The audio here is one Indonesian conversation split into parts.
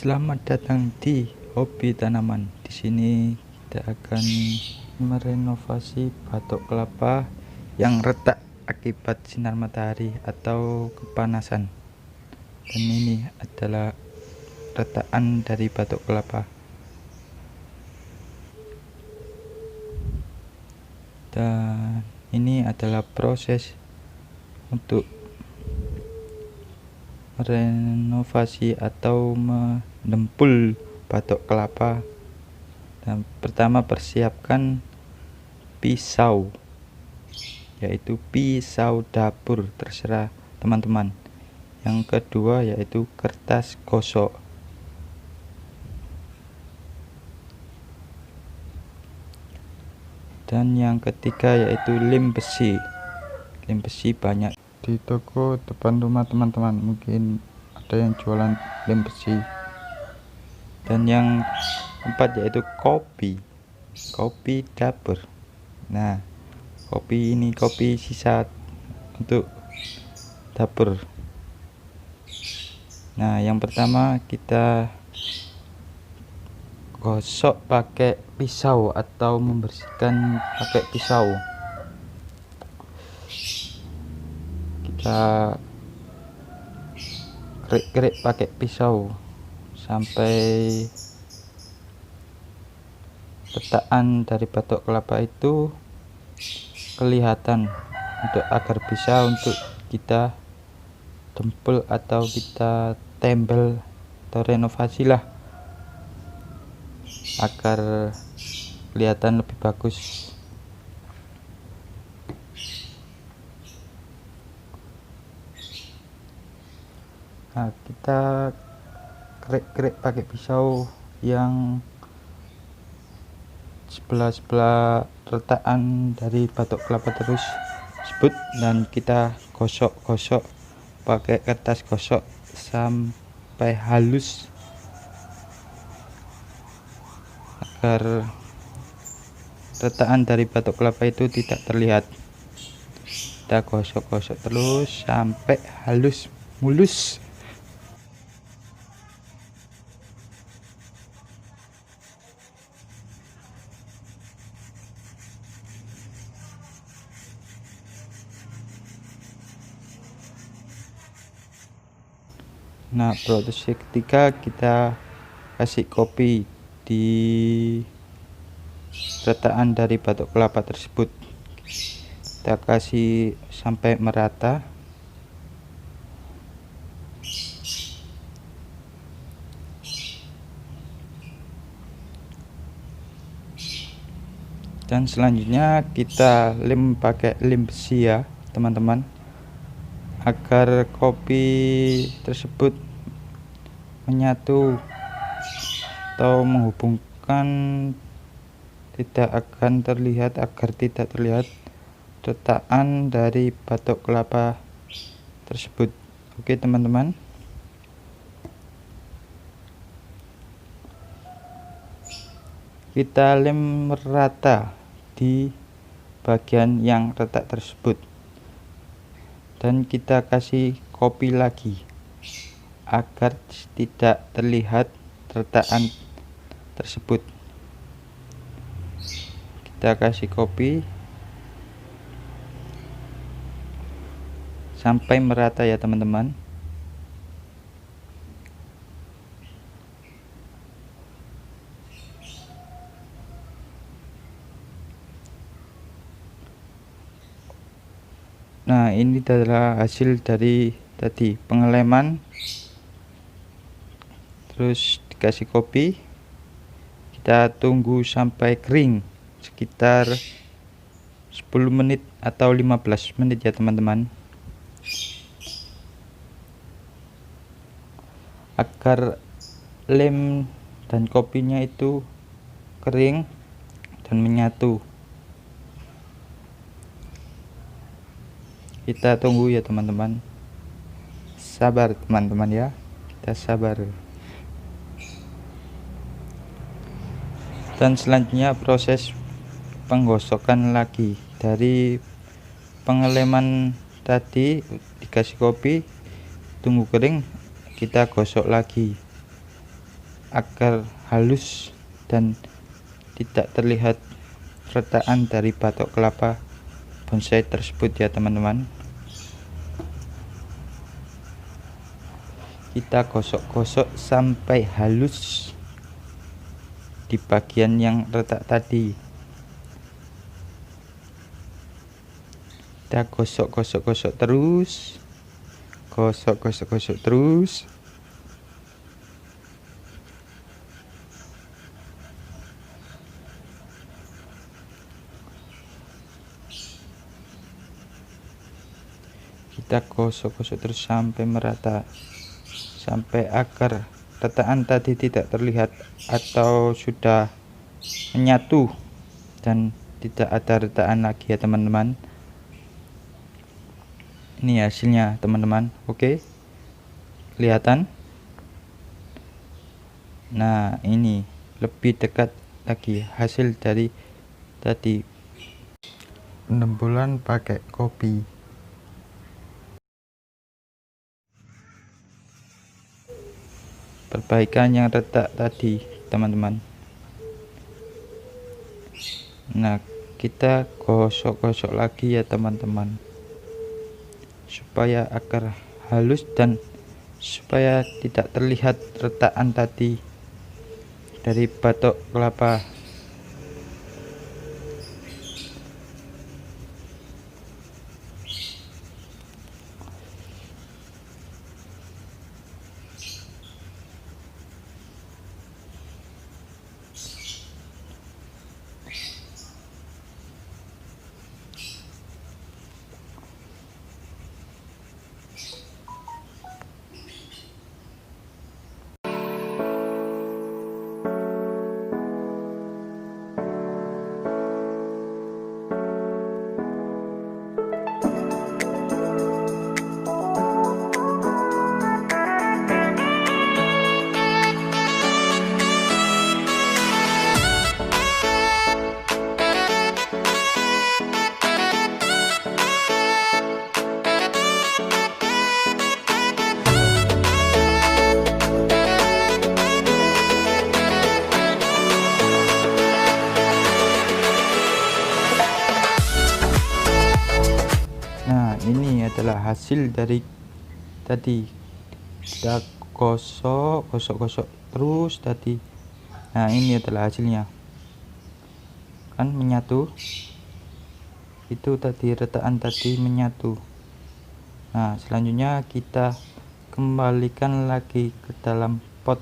Selamat datang di hobi tanaman. Di sini kita akan merenovasi batok kelapa yang retak akibat sinar matahari atau kepanasan. Dan ini adalah retakan dari batok kelapa. Dan ini adalah proses untuk renovasi atau mendempul batok kelapa. Dan pertama, persiapkan pisau, yaitu pisau dapur, terserah teman-teman. Yang kedua yaitu kertas gosok. Dan yang ketiga yaitu lem besi. Lem besi banyak di toko depan rumah teman-teman, mungkin ada yang jualan lem besi. Dan yang keempat yaitu kopi dapur. Nah, kopi ini kopi sisa untuk dapur. Nah, yang pertama kita gosok pakai pisau atau membersihkan pakai pisau. Kita kerik-kerik pakai pisau sampai retakan dari batok kelapa itu kelihatan, agar bisa untuk kita dempul atau kita tempel atau renovasi lah, agar kelihatan lebih bagus. Nah, kita kerik-kerik pakai pisau yang sebelah-sebelah retakan dari batok kelapa tersebut, dan kita gosok-gosok pakai kertas gosok sampai halus agar retakan dari batok kelapa itu tidak terlihat. Kita gosok-gosok terus sampai halus mulus. Nah, proses ketiga kita kasih kopi di retakan dari batok kelapa tersebut. Kita kasih sampai merata. Dan selanjutnya kita lem pakai lem besi ya teman-teman, agar kopi tersebut menyatu atau menghubungkan, agar tidak terlihat retakan dari batok kelapa tersebut. Oke teman-teman, kita lem merata di bagian yang retak tersebut, dan kita kasih kopi lagi agar tidak terlihat retakan tersebut. Kita kasih kopi sampai merata ya teman-teman. Nah, ini adalah hasil dari tadi pengeleman, terus dikasih kopi. Kita tunggu sampai kering sekitar 10 menit atau 15 menit ya teman-teman, agar lem dan kopinya itu kering dan menyatu. Kita tunggu ya teman-teman, sabar teman-teman ya, kita sabar. Dan selanjutnya proses penggosokan lagi dari pengeleman tadi, dikasih kopi, tunggu kering, kita gosok lagi. agar halus dan tidak terlihat retakan dari batok kelapa bonsai tersebut ya teman-teman. Kita gosok-gosok sampai halus di bagian yang retak tadi. Kita gosok-gosok terus, gosok-gosok terus. Kita gosok-gosok terus sampai merata, sampai akar retakan tadi tidak terlihat atau sudah menyatu dan tidak ada retakan lagi ya teman-teman. Ini hasilnya teman-teman. Oke, kelihatan. Nah, ini lebih dekat lagi hasil dari tadi. Penembulan pakai kopi. Perbaikan yang retak tadi teman-teman. Nah, kita gosok-gosok lagi ya teman-teman, supaya akar halus dan supaya tidak terlihat retakan tadi dari batok kelapa. Nah, ini adalah hasil dari tadi. Kita gosok terus tadi. Nah, ini adalah hasilnya. Kan menyatu. Itu tadi retakan tadi menyatu. Nah, selanjutnya kita kembalikan lagi ke dalam pot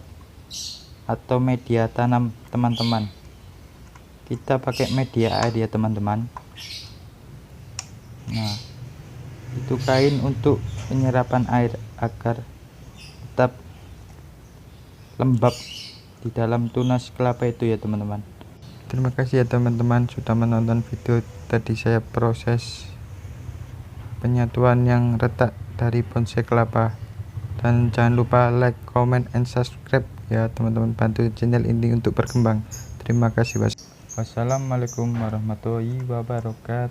atau media tanam teman-teman. Kita pakai media air ya teman-teman. Nah, itu kain untuk penyerapan air agar tetap lembab di dalam tunas kelapa itu ya teman-teman. Terima kasih ya teman-teman sudah menonton video tadi saya proses penyatuan yang retak dari bonsai kelapa. Dan jangan lupa like, comment, and subscribe ya teman-teman, bantu channel ini untuk berkembang. Terima kasih. Wassalamualaikum warahmatullahi wabarakatuh.